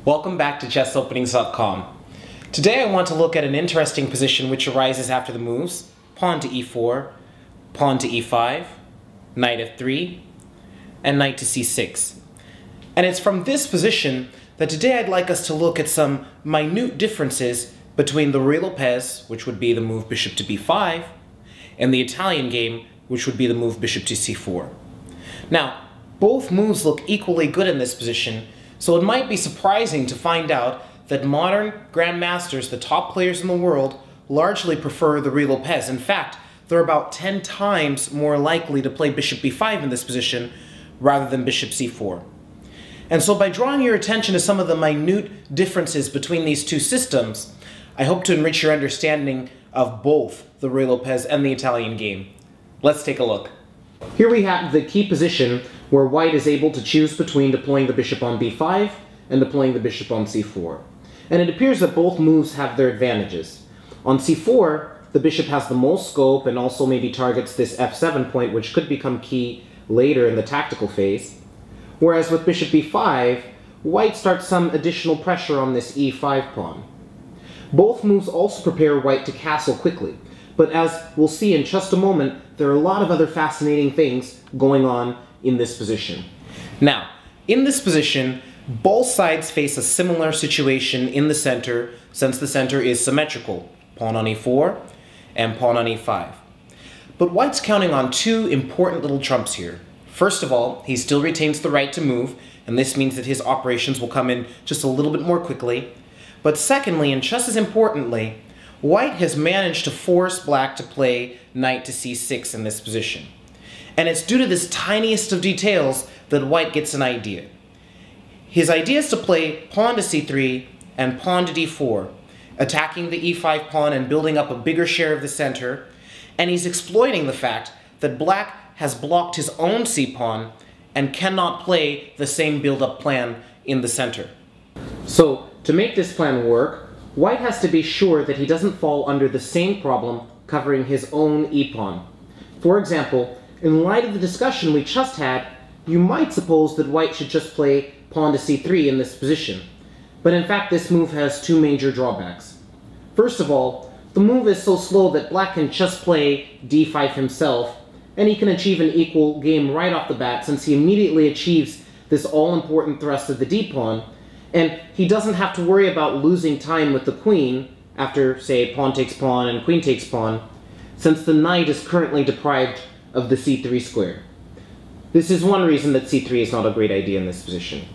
Welcome back to chessopenings.com. Today I want to look at an interesting position which arises after the moves pawn to e4, pawn to e5, knight f3, and knight to c6. And it's from this position that today I'd like us to look at some minute differences between the Ruy Lopez, which would be the move bishop to b5, and the Italian game, which would be the move bishop to c4. Now, both moves look equally good in this position, so it might be surprising to find out that modern grandmasters, the top players in the world, largely prefer the Ruy Lopez. In fact, they're about 10 times more likely to play bishop b5 in this position rather than bishop c4. And so by drawing your attention to some of the minute differences between these two systems, I hope to enrich your understanding of both the Ruy Lopez and the Italian game. Let's take a look. Here we have the key position where white is able to choose between deploying the bishop on b5 and deploying the bishop on c4. And it appears that both moves have their advantages. On c4, the bishop has the most scope and also maybe targets this f7 point, which could become key later in the tactical phase. Whereas with bishop b5, white starts some additional pressure on this e5 pawn. Both moves also prepare white to castle quickly, but as we'll see in just a moment, there are a lot of other fascinating things going on in this position. Now, in this position, both sides face a similar situation in the center, since the center is symmetrical, pawn on e4 and pawn on e5. But white's counting on two important little trumps here. First of all, he still retains the right to move, and this means that his operations will come in just a little bit more quickly. But secondly, and just as importantly, white has managed to force black to play knight to c6 in this position. And it's due to this tiniest of details that white gets an idea. His idea is to play pawn to c3 and pawn to d4, attacking the e5 pawn and building up a bigger share of the center, and he's exploiting the fact that black has blocked his own c-pawn and cannot play the same build-up plan in the center. So, to make this plan work, white has to be sure that he doesn't fall under the same problem covering his own e-pawn. For example, in light of the discussion we just had, you might suppose that white should just play pawn to c3 in this position. But in fact, this move has two major drawbacks. First of all, the move is so slow that black can just play d5 himself, and he can achieve an equal game right off the bat since he immediately achieves this all-important thrust of the d-pawn, and he doesn't have to worry about losing time with the queen after, say, pawn takes pawn and queen takes pawn, since the knight is currently deprived of the c3 square. This is one reason that c3 is not a great idea in this position.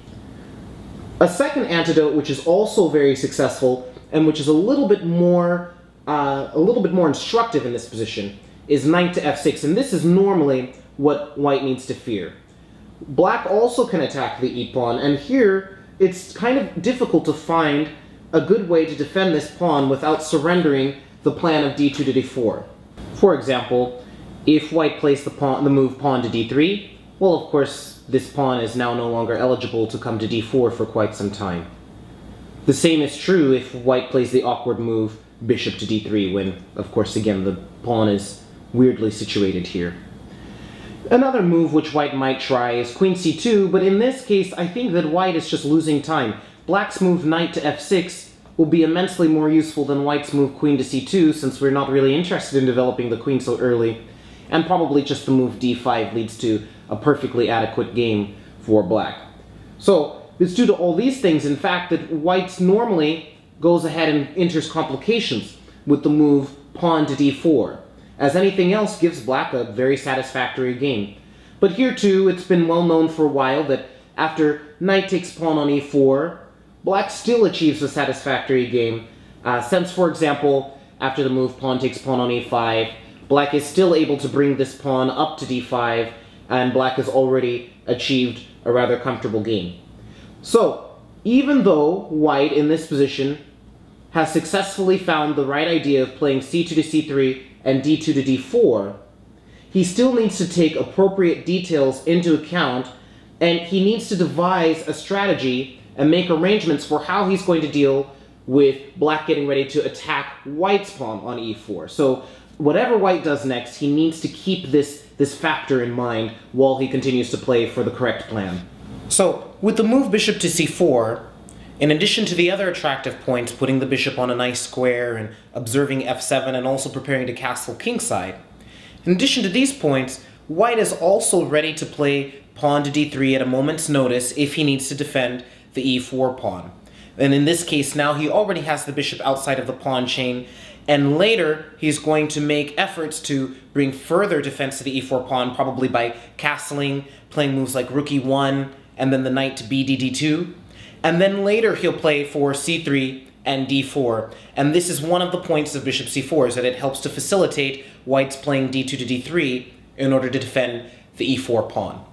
A second antidote, which is also very successful and which is a little bit more instructive in this position, is knight to f6, and this is normally what white needs to fear. Black also can attack the e-pawn, and here it's kind of difficult to find a good way to defend this pawn without surrendering the plan of d2 to d4. For example, if white plays the move pawn to d3, well, of course, this pawn is now no longer eligible to come to d4 for quite some time. The same is true if white plays the awkward move bishop to d3, when, of course, again, the pawn is weirdly situated here. Another move which white might try is queen c2, but in this case, I think that white is just losing time. Black's move knight to f6 will be immensely more useful than white's move queen to c2, since we're not really interested in developing the queen so early, and probably just the move d5 leads to a perfectly adequate game for black. So, it's due to all these things, in fact, that white normally goes ahead and enters complications with the move pawn to d4, as anything else gives black a very satisfactory game. But here too, it's been well known for a while that after knight takes pawn on e4, black still achieves a satisfactory game, since, for example, after the move pawn takes pawn on e5, black is still able to bring this pawn up to d5, and black has already achieved a rather comfortable game. So, even though white in this position has successfully found the right idea of playing c2 to c3 and d2 to d4, he still needs to take appropriate details into account, and he needs to devise a strategy and make arrangements for how he's going to deal with black getting ready to attack white's pawn on e4. So whatever white does next, he needs to keep this factor in mind while he continues to play for the correct plan. So with the move bishop to c4, In addition to the other attractive points, putting the bishop on a nice square and observing f7 and also preparing to castle kingside, in addition to these points, white is also ready to play pawn to d3 at a moment's notice if he needs to defend the e4 pawn. And in this case now he already has the bishop outside of the pawn chain, and later he's going to make efforts to bring further defense to the e4 pawn, probably by castling, playing moves like rook e1, and then the knight to b d2. And then later he'll play for c3 and d4. And this is one of the points of bishop c4, is that it helps to facilitate white's playing d2 to d3 in order to defend the e4 pawn.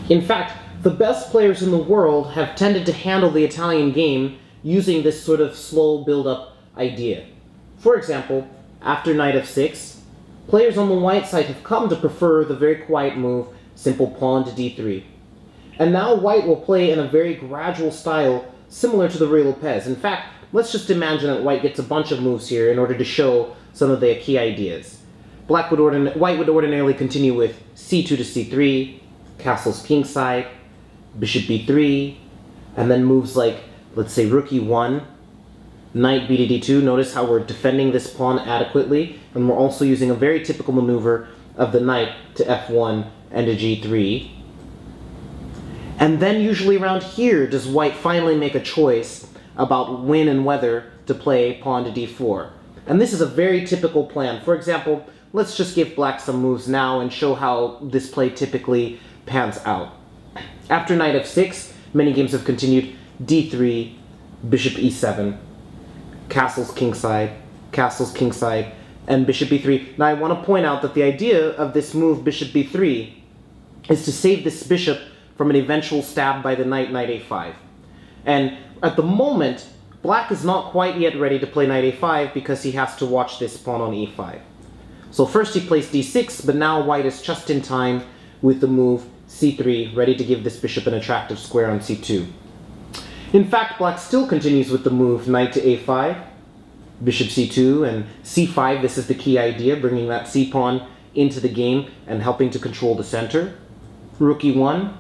In fact, the best players in the world have tended to handle the Italian game using this sort of slow build-up idea. For example, after knight f6, players on the white side have come to prefer the very quiet move, simple pawn to d3. And now white will play in a very gradual style similar to the Ruy Lopez. In fact, let's just imagine that white gets a bunch of moves here in order to show some of the key ideas. White would ordinarily continue with c2 to c3, castles kingside, bishop b3, and then moves like, let's say, rook e1, knight b to d2. Notice how we're defending this pawn adequately, and we're also using a very typical maneuver of the knight to f1 and to g3. And then usually around here does white finally make a choice about when and whether to play pawn to d4. And this is a very typical plan. For example, let's just give black some moves now and show how this play typically pans out. After knight f6, many games have continued d3, bishop e7, castles kingside, and bishop b3. Now I want to point out that the idea of this move, bishop b3, is to save this bishop from an eventual stab by the knight a5. And at the moment, black is not quite yet ready to play knight a5 because he has to watch this pawn on e5. So first he plays d6, but now white is just in time with the move c3, ready to give this bishop an attractive square on c2. In fact, black still continues with the move knight to a5, bishop c2, and c5. This is the key idea, bringing that c-pawn into the game and helping to control the center. Rook e1.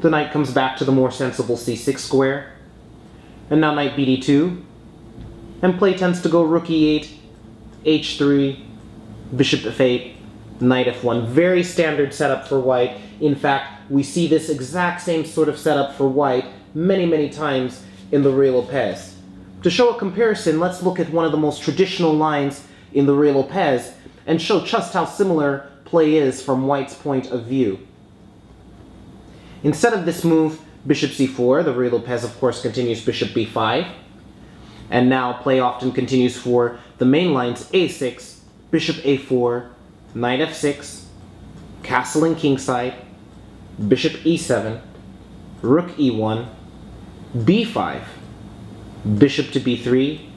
The knight comes back to the more sensible c6 square. And now knight b d2. And play tends to go rook e8, h3, bishop f8, knight f1. Very standard setup for white. In fact, we see this exact same sort of setup for white many, many times in the Ruy Lopez. To show a comparison, let's look at one of the most traditional lines in the Ruy Lopez and show just how similar play is from white's point of view. Instead of this move, bishop c4, the Ruy Lopez of course continues bishop b5. And now play often continues for the main lines a6, bishop a4, knight f6, castling kingside, bishop e7, rook e1, b5, bishop to b3,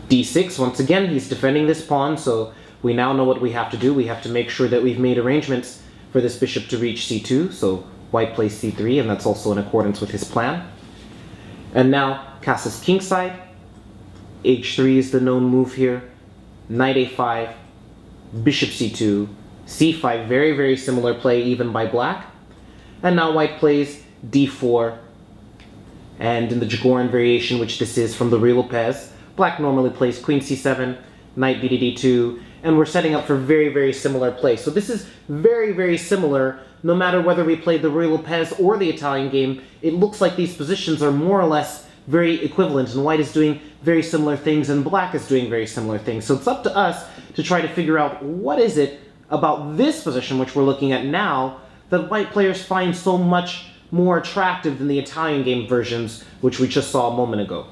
d6. Once again, he's defending this pawn, so we now know what we have to do. We have to make sure that we've made arrangements for this bishop to reach c2, so white plays c3, and that's also in accordance with his plan. And now castles kingside, h3 is the known move here, knight a5, bishop c2, c5, very, very similar play even by black. And now white plays d4, and in the Jagoran variation, which this is from the Ruy Lopez, black normally plays queen c7, knight b to d2, and we're setting up for very, very similar play. So this is very, very similar. No matter whether we play the Ruy Lopez or the Italian game, it looks like these positions are more or less very equivalent, and white is doing very similar things, and black is doing very similar things. So it's up to us to try to figure out what is it about this position, which we're looking at now, that white players find so much more attractive than the Italian game versions, which we just saw a moment ago.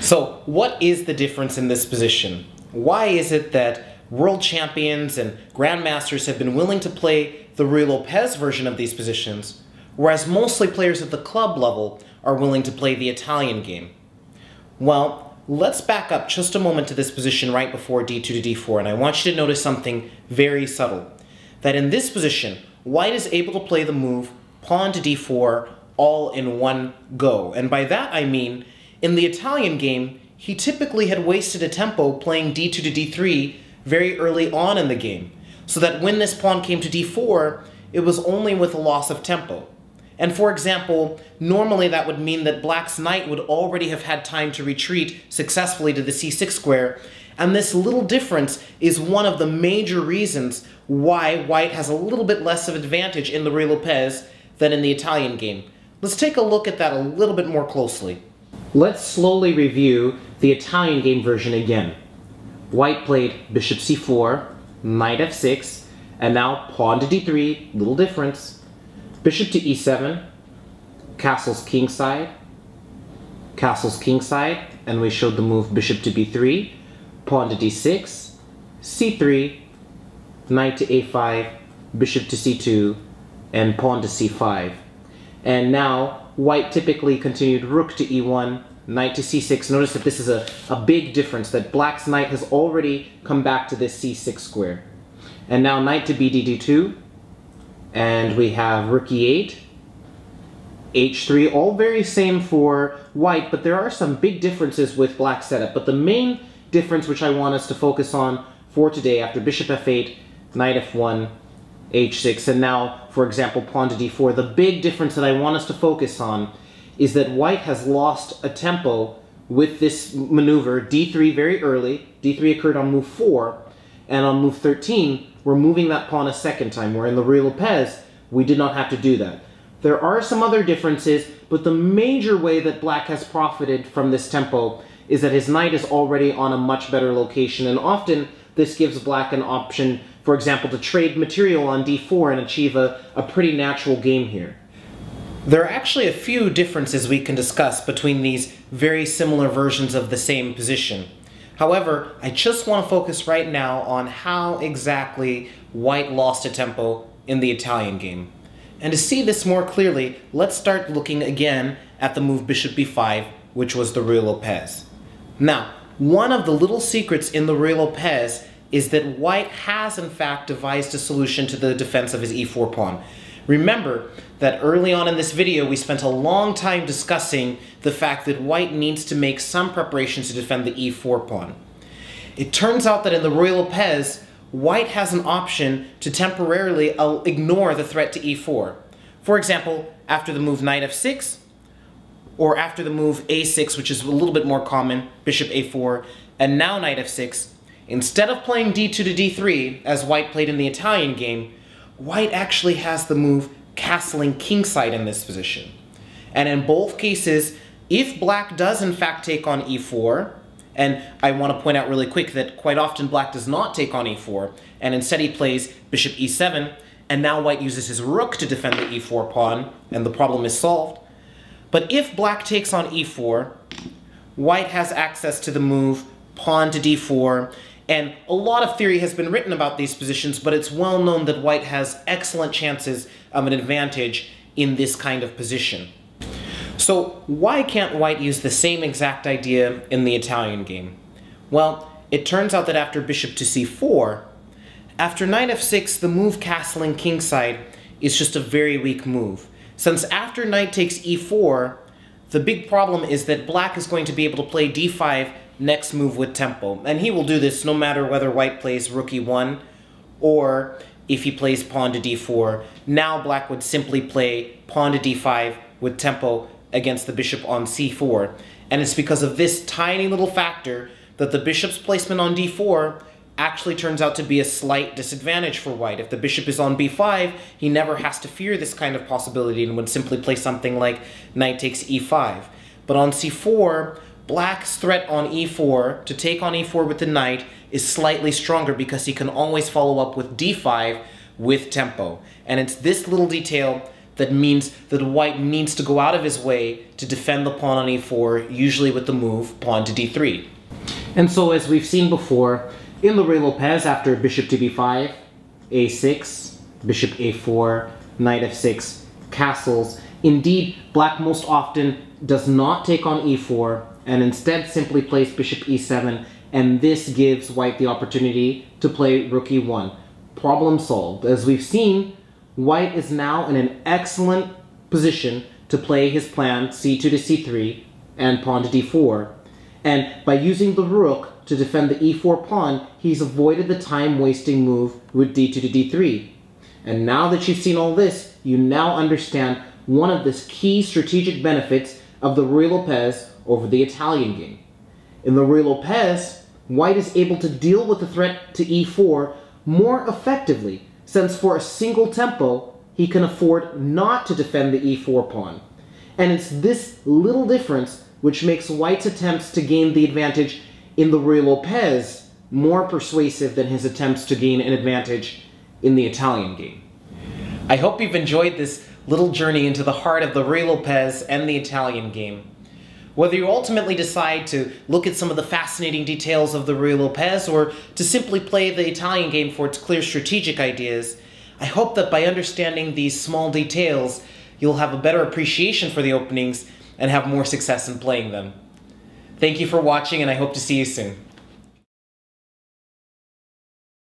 So what is the difference in this position? Why is it that world champions and grandmasters have been willing to play the Ruy Lopez version of these positions, whereas mostly players at the club level are willing to play the Italian game? Well, let's back up just a moment to this position right before d2 to d4, and I want you to notice something very subtle. That in this position, white is able to play the move pawn to d4 all in one go. And by that I mean, in the Italian game, he typically had wasted a tempo playing d2 to d3 very early on in the game, so that when this pawn came to d4, it was only with a loss of tempo. And for example, normally that would mean that black's knight would already have had time to retreat successfully to the c6 square, and this little difference is one of the major reasons why white has a little bit less of advantage in the Ruy Lopez than in the Italian game. Let's take a look at that a little bit more closely. Let's slowly review the Italian game version again. White played bishop c4, knight f6, and now pawn to d3, little difference. Bishop to e7, castles kingside, and we showed the move bishop to b3, pawn to d6, c3, knight to a5, bishop to c2, and pawn to c5. And now, white typically continued rook to e1, knight to c6. Notice that this is a big difference, that black's knight has already come back to this c6 square. And now knight to bd2, and we have rook e8, h3, all very same for white, but there are some big differences with black's setup. But the main difference which I want us to focus on for today, after bishop f8, knight f1, h6, and now, for example, pawn to d4, the big difference that I want us to focus on is that white has lost a tempo with this maneuver, d3 very early. d3 occurred on move 4, and on move 13, we're moving that pawn a second time, where in the Ruy Lopez, we did not have to do that. There are some other differences, but the major way that black has profited from this tempo is that his knight is already on a much better location, and often this gives black an option, for example, to trade material on d4 and achieve a pretty natural game here. There are actually a few differences we can discuss between these very similar versions of the same position. However, I just want to focus right now on how exactly white lost a tempo in the Italian game. And to see this more clearly, let's start looking again at the move bishop b5, which was the Ruy Lopez. Now, one of the little secrets in the Ruy Lopez is that white has in fact devised a solution to the defense of his e4 pawn. Remember that early on in this video we spent a long time discussing the fact that white needs to make some preparations to defend the e4 pawn. It turns out that in the Ruy Lopez, white has an option to temporarily ignore the threat to e4. For example, after the move knight f6, or after the move a6, which is a little bit more common, bishop a4, and now knight f6, instead of playing d2 to d3, as white played in the Italian game, white actually has the move castling kingside in this position. And in both cases, if black does in fact take on e4, and I want to point out really quick that quite often black does not take on e4, and instead he plays bishop e7, and now white uses his rook to defend the e4 pawn, and the problem is solved. But if black takes on e4, white has access to the move pawn to d4, and a lot of theory has been written about these positions, but it's well known that white has excellent chances of an advantage in this kind of position. So why can't white use the same exact idea in the Italian game? Well, it turns out that after bishop to c4, after knight f6, the move castling kingside is just a very weak move. Since after knight takes e4, the big problem is that black is going to be able to play d5 next move with tempo. And he will do this no matter whether white plays rook e1 or if he plays pawn to d4. Now black would simply play pawn to d5 with tempo against the bishop on c4. And it's because of this tiny little factor that the bishop's placement on d4 actually turns out to be a slight disadvantage for white. If the bishop is on b5, he never has to fear this kind of possibility and would simply play something like knight takes e5. But on c4, black's threat on e4, to take on e4 with the knight, is slightly stronger because he can always follow up with d5 with tempo. And it's this little detail that means that white needs to go out of his way to defend the pawn on e4, usually with the move pawn to d3. And so, as we've seen before, in the Ruy Lopez, after bishop to b5, a6, bishop a4, knight f6, castles, indeed, black most often does not take on e4, and instead simply plays bishop e7, and this gives white the opportunity to play rook e1. Problem solved. As we've seen, white is now in an excellent position to play his plan c2 to c3 and pawn to d4. And by using the rook to defend the e4 pawn, he's avoided the time-wasting move with d2 to d3. And now that you've seen all this, you now understand one of the key strategic benefits of the Ruy Lopez over the Italian game. In the Ruy Lopez, white is able to deal with the threat to e4 more effectively, since for a single tempo, he can afford not to defend the e4 pawn. And it's this little difference which makes white's attempts to gain the advantage in the Ruy Lopez more persuasive than his attempts to gain an advantage in the Italian game. I hope you've enjoyed this little journey into the heart of the Ruy Lopez and the Italian game. Whether you ultimately decide to look at some of the fascinating details of the Ruy Lopez or to simply play the Italian game for its clear strategic ideas, I hope that by understanding these small details, you'll have a better appreciation for the openings and have more success in playing them. Thank you for watching, and I hope to see you soon.